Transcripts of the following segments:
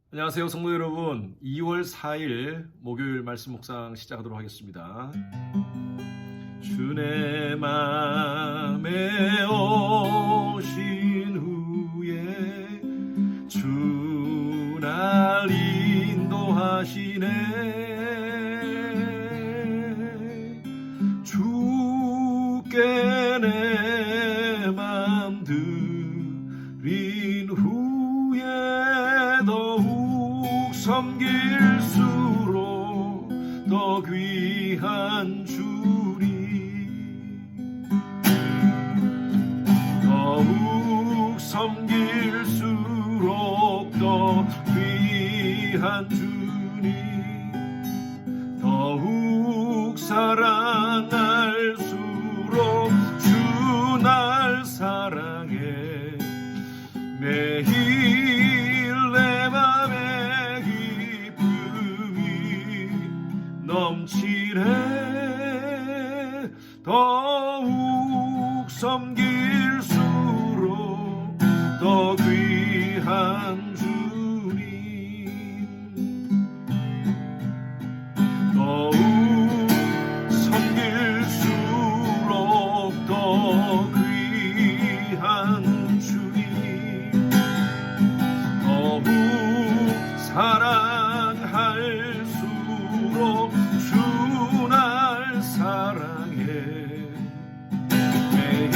안녕하세요, 성도 여러분. 2월 4일 목요일 말씀 묵상 시작하도록 하겠습니다. 주 내 맘에 오신 후에 주 날 인도하시네. 주께 내 맘 드린 후에 더욱 섬길수록 더 귀한 주리, 더욱 섬길수록 더 귀한 주니, 더욱 사랑할수록 주 날 사랑해. 매일 내 맘에 기쁨이 넘치네. 더욱 섬길수록 더 귀한 주님, 더욱 섬길수록 더 귀한 주님, 더욱 사랑할수록 주 날 사랑해. 매일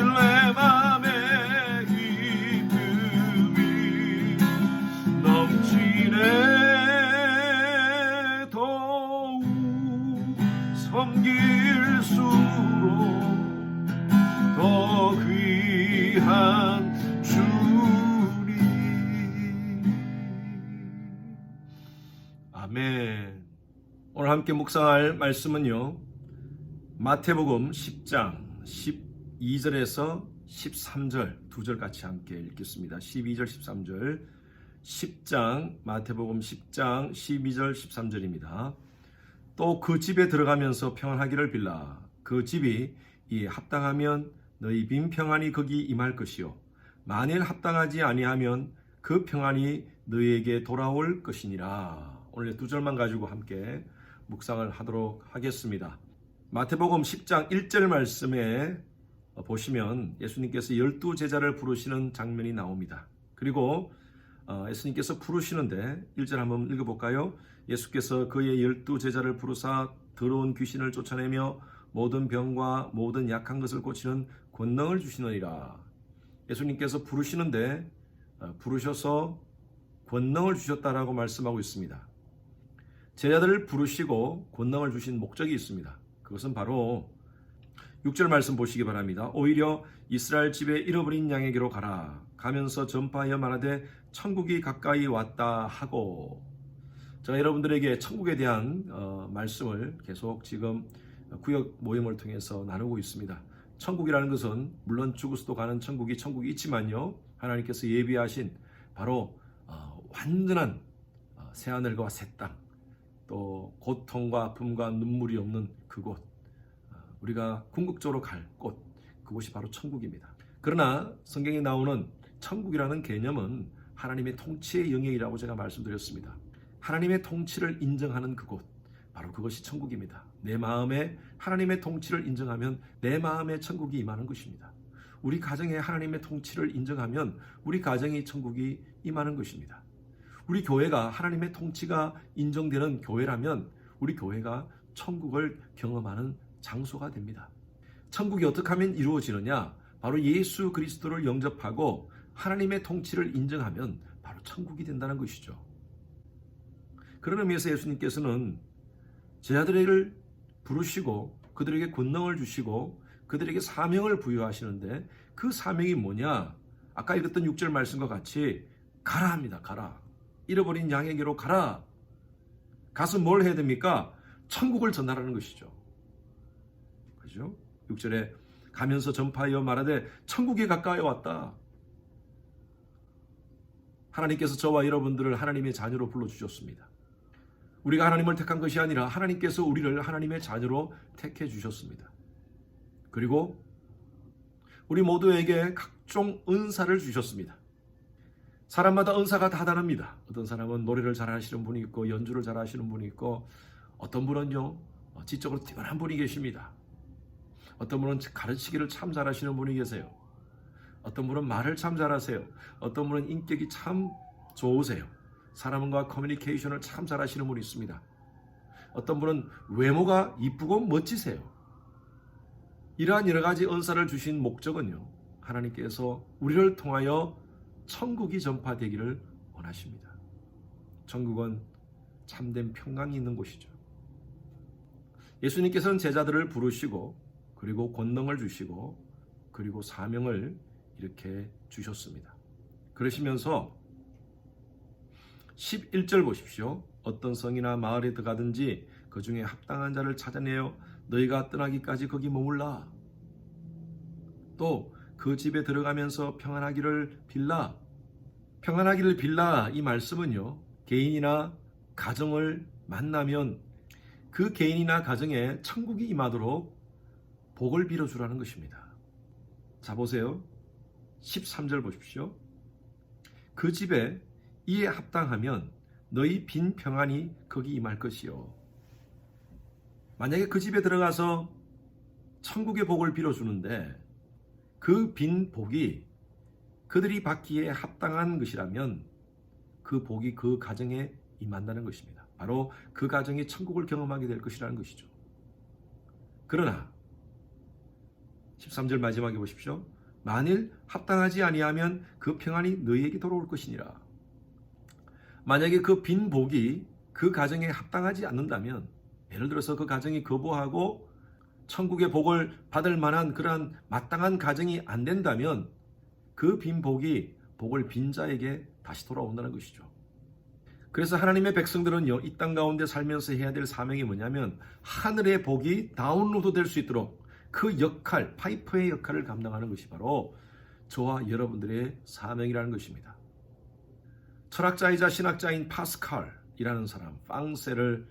내 맘에 기쁨이 넘치네. 더욱 섬길수록 더 귀한 주님. 아멘. 오늘 함께 묵상할 말씀은요, 마태복음 10장 12절에서 13절 두 절 같이 함께 읽겠습니다. 12절 13절. 10장 마태복음 10장 12절 13절입니다. 또 그 집에 들어가면서 평안하기를 빌라. 그 집이 이에 합당하면 너희 빈 평안이 거기 임할 것이요, 만일 합당하지 아니하면 그 평안이 너희에게 돌아올 것이니라. 오늘 두 절만 가지고 함께 묵상을 하도록 하겠습니다. 마태복음 10장 1절 말씀에 보시면 예수님께서 12제자를 부르시는 장면이 나옵니다. 그리고 예수님께서 부르시는데 1절 한번 읽어볼까요? 예수께서 그의 12제자를 부르사 더러운 귀신을 쫓아내며 모든 병과 모든 약한 것을 고치는 권능을 주시느니라. 예수님께서 부르시는데 부르셔서 권능을 주셨다라고 말씀하고 있습니다. 제자들을 부르시고 권능을 주신 목적이 있습니다. 그것은 바로 6절 말씀 보시기 바랍니다. 오히려 이스라엘 집에 잃어버린 양에게로 가라. 가면서 전파하여 말하되 천국이 가까이 왔다 하고. 제가 여러분들에게 천국에 대한 말씀을 계속 지금 구역 모임을 통해서 나누고 있습니다. 천국이라는 것은 물론 죽어서도 가는 천국이 있지만요, 하나님께서 예비하신 바로 완전한 새하늘과 새 땅, 또 고통과 아픔과 눈물이 없는 그곳, 우리가 궁극적으로 갈 곳, 그곳이 바로 천국입니다. 그러나 성경에 나오는 천국이라는 개념은 하나님의 통치의 영역이라고 제가 말씀드렸습니다. 하나님의 통치를 인정하는 그곳, 바로 그것이 천국입니다. 내 마음에 하나님의 통치를 인정하면 내 마음에 천국이 임하는 것입니다. 우리 가정에 하나님의 통치를 인정하면 우리 가정이 천국이 임하는 것입니다. 우리 교회가 하나님의 통치가 인정되는 교회라면 우리 교회가 천국을 경험하는 장소가 됩니다. 천국이 어떻게 하면 이루어지느냐? 바로 예수 그리스도를 영접하고 하나님의 통치를 인정하면 바로 천국이 된다는 것이죠. 그런 의미에서 예수님께서는 제자들을 부르시고 그들에게 권능을 주시고 그들에게 사명을 부여하시는데, 그 사명이 뭐냐? 아까 읽었던 6절 말씀과 같이 가라 합니다. 가라. 잃어버린 양에게로 가라. 가서 뭘 해야 됩니까? 천국을 전하라는 것이죠. 그죠? 6절에 가면서 전파하여 말하되 천국이 가까이 왔다. 하나님께서 저와 여러분들을 하나님의 자녀로 불러주셨습니다. 우리가 하나님을 택한 것이 아니라 하나님께서 우리를 하나님의 자녀로 택해 주셨습니다. 그리고 우리 모두에게 각종 은사를 주셨습니다. 사람마다 은사가 다 다릅니다. 어떤 사람은 노래를 잘하시는 분이 있고 연주를 잘하시는 분이 있고 어떤 분은요 지적으로 뛰어난 분이 계십니다. 어떤 분은 가르치기를 참 잘하시는 분이 계세요. 어떤 분은 말을 참 잘하세요. 어떤 분은 인격이 참 좋으세요. 사람과 커뮤니케이션을 참 잘하시는 분이 있습니다. 어떤 분은 외모가 이쁘고 멋지세요. 이러한 여러 가지 은사를 주신 목적은요, 하나님께서 우리를 통하여 천국이 전파되기를 원하십니다. 천국은 참된 평강이 있는 곳이죠. 예수님께서는 제자들을 부르시고 그리고 권능을 주시고 그리고 사명을 이렇게 주셨습니다. 그러시면서 11절 보십시오. 어떤 성이나 마을에 들어가든지 그 중에 합당한 자를 찾아내어 너희가 떠나기까지 거기 머물라. 또 그 집에 들어가면서 평안하기를 빌라. 평안하기를 빌라 이 말씀은요, 개인이나 가정을 만나면 그 개인이나 가정에 천국이 임하도록 복을 빌어주라는 것입니다. 자 보세요. 13절 보십시오. 그 집에 이에 합당하면 너희 빈 평안이 거기 임할 것이요. 만약에 그 집에 들어가서 천국의 복을 빌어주는데 그 빈 복이 그들이 받기에 합당한 것이라면 그 복이 그 가정에 임한다는 것입니다. 바로 그 가정이 천국을 경험하게 될 것이라는 것이죠. 그러나 13절 마지막에 보십시오. 만일 합당하지 아니하면 그 평안이 너희에게 돌아올 것이니라. 만약에 그 빈 복이 그 가정에 합당하지 않는다면, 예를 들어서 그 가정이 거부하고 천국의 복을 받을 만한 그러한 마땅한 가정이 안 된다면 그 빈 복이 복을 빈 자에게 다시 돌아온다는 것이죠. 그래서 하나님의 백성들은요, 이 땅 가운데 살면서 해야 될 사명이 뭐냐면 하늘의 복이 다운로드 될 수 있도록 그 역할, 파이프의 역할을 감당하는 것이 바로 저와 여러분들의 사명이라는 것입니다. 철학자이자 신학자인 파스칼이라는 사람, 빵세를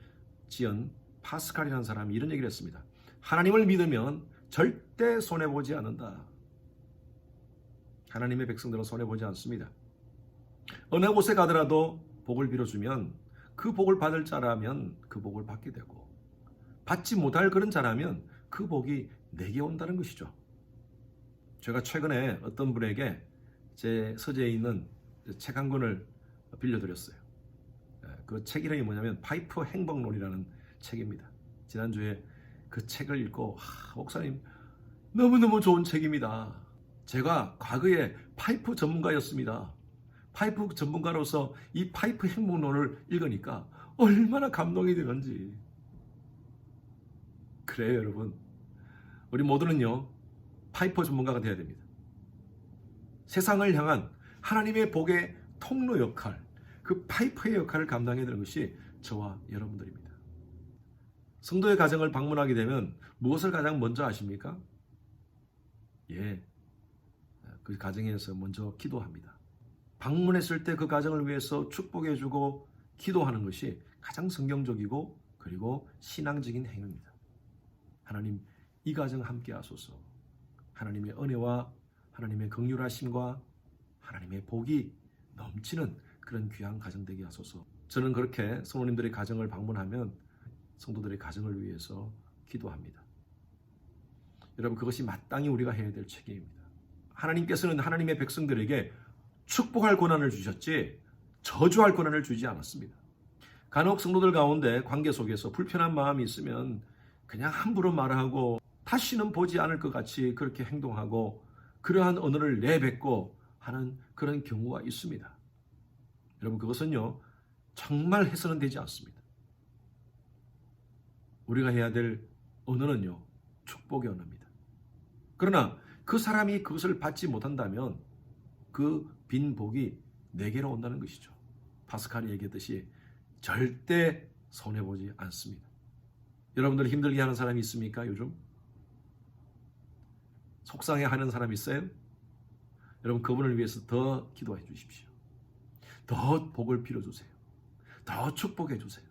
지은 파스칼이라는 사람이 이런 얘기를 했습니다. 하나님을 믿으면 절대 손해보지 않는다. 하나님의 백성들은 손해보지 않습니다. 어느 곳에 가더라도 복을 빌어주면 그 복을 받을 자라면 그 복을 받게 되고, 받지 못할 그런 자라면 그 복이 내게 온다는 것이죠. 제가 최근에 어떤 분에게 제 서재에 있는 책 한 권을 빌려드렸어요. 그 책 이름이 뭐냐면 파이프 행복론이라는 책입니다. 지난주에 그 책을 읽고 목사님 너무너무 좋은 책입니다. 제가 과거에 파이프 전문가였습니다. 파이프 전문가로서 이 파이프 행복론을 읽으니까 얼마나 감동이 되는지. 그래요 여러분, 우리 모두는요 파이프 전문가가 되어야 됩니다. 세상을 향한 하나님의 복의 통로 역할, 그 파이프의 역할을 감당해야 되는 것이 저와 여러분들입니다. 성도의 가정을 방문하게 되면 무엇을 가장 먼저 하십니까? 그 가정에서 먼저 기도합니다. 방문했을 때 그 가정을 위해서 축복해주고 기도하는 것이 가장 성경적이고 그리고 신앙적인 행위입니다. 하나님, 이 가정 함께 하소서. 하나님의 은혜와 하나님의 긍휼하심과 하나님의 복이 넘치는 그런 귀한 가정 되게 하소서. 저는 그렇게 성도님들의 가정을 방문하면 성도들의 가정을 위해서 기도합니다. 여러분, 그것이 마땅히 우리가 해야 될 책임입니다. 하나님께서는 하나님의 백성들에게 축복할 권한을 주셨지 저주할 권한을 주지 않았습니다. 간혹 성도들 가운데 관계 속에서 불편한 마음이 있으면 그냥 함부로 말하고 다시는 보지 않을 것 같이 그렇게 행동하고 그러한 언어를 내뱉고 하는 그런 경우가 있습니다. 여러분, 그것은요 정말 해서는 되지 않습니다. 우리가 해야 될 언어는요 축복의 언어입니다. 그러나 그 사람이 그것을 받지 못한다면 그 빈 복이 내게로 온다는 것이죠. 파스칼이 얘기했듯이 절대 손해보지 않습니다. 여러분들 힘들게 하는 사람이 있습니까? 요즘? 속상해하는 사람이 있어요? 여러분, 그분을 위해서 더 기도해 주십시오. 더 복을 빌어주세요. 더 축복해 주세요.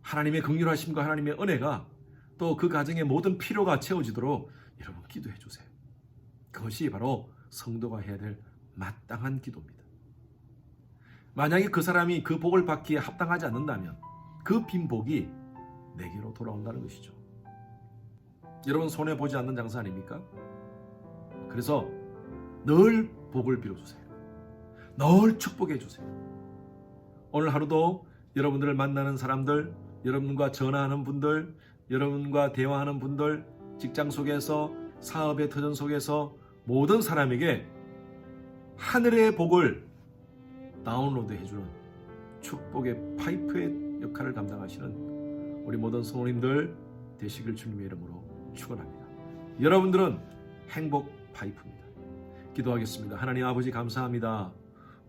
하나님의 긍휼하심과 하나님의 은혜가 또 그 가정의 모든 필요가 채워지도록 여러분 기도해 주세요. 그것이 바로 성도가 해야 될 마땅한 기도입니다. 만약에 그 사람이 그 복을 받기에 합당하지 않는다면 그 빈 복이 내게로 돌아온다는 것이죠. 여러분, 손해보지 않는 장사 아닙니까? 그래서 늘 복을 빌어주세요. 늘 축복해 주세요. 오늘 하루도 여러분들을 만나는 사람들, 여러분과 전화하는 분들, 여러분과 대화하는 분들, 직장 속에서, 사업의 터전 속에서 모든 사람에게 하늘의 복을 다운로드 해주는 축복의 파이프의 역할을 감당하시는 우리 모든 성도님들 되시길 주님의 이름으로 축원합니다. 여러분들은 행복 파이프입니다. 기도하겠습니다. 하나님 아버지, 감사합니다.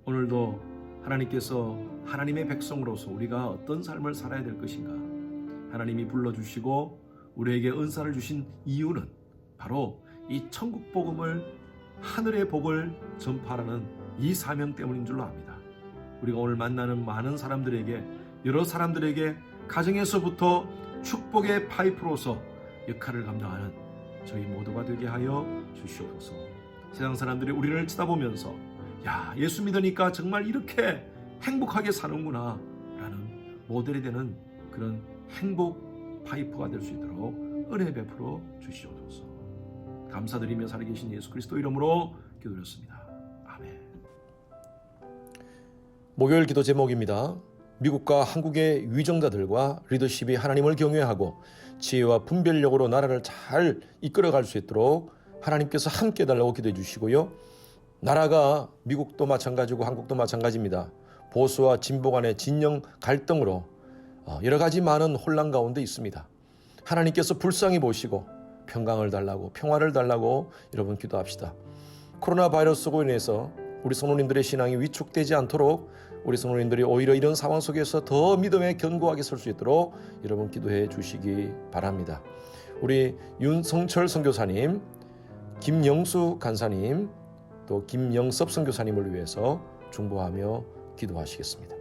오늘도 하나님께서 하나님의 백성으로서 우리가 어떤 삶을 살아야 될 것인가 하나님이 불러주시고 우리에게 은사를 주신 이유는 바로 이 천국 복음을, 하늘의 복을 전파하는 이 사명 때문인 줄로 압니다. 우리가 오늘 만나는 많은 사람들에게, 여러 사람들에게 가정에서부터 축복의 파이프로서 역할을 감당하는 저희 모두가 되게 하여 주시옵소서. 세상 사람들이 우리를 쳐다보면서 야, 예수 믿으니까 정말 이렇게 행복하게 사는구나 라는 모델이 되는 그런 행복 파이프가 될 수 있도록 은혜 베풀어 주시옵소서. 감사드리며 살아계신 예수 그리스도 이름으로 기도드렸습니다. 아멘. 목요일 기도 제목입니다. 미국과 한국의 위정자들과 리더십이 하나님을 경외하고 지혜와 분별력으로 나라를 잘 이끌어갈 수 있도록 하나님께서 함께 해달라고 기도해 주시고요. 나라가 미국도 마찬가지고 한국도 마찬가지입니다. 보수와 진보 간의 진영 갈등으로 여러 가지 많은 혼란 가운데 있습니다. 하나님께서 불쌍히 보시고 평강을 달라고, 평화를 달라고 여러분 기도합시다. 코로나 바이러스로 인해서 우리 성도님들의 신앙이 위축되지 않도록 우리 성도님들이 오히려 이런 상황 속에서 더 믿음에 견고하게 설 수 있도록 여러분 기도해 주시기 바랍니다. 우리 윤성철 선교사님, 김영수 간사님, 또 김영섭 선교사님을 위해서 중보하며 기도하시겠습니다.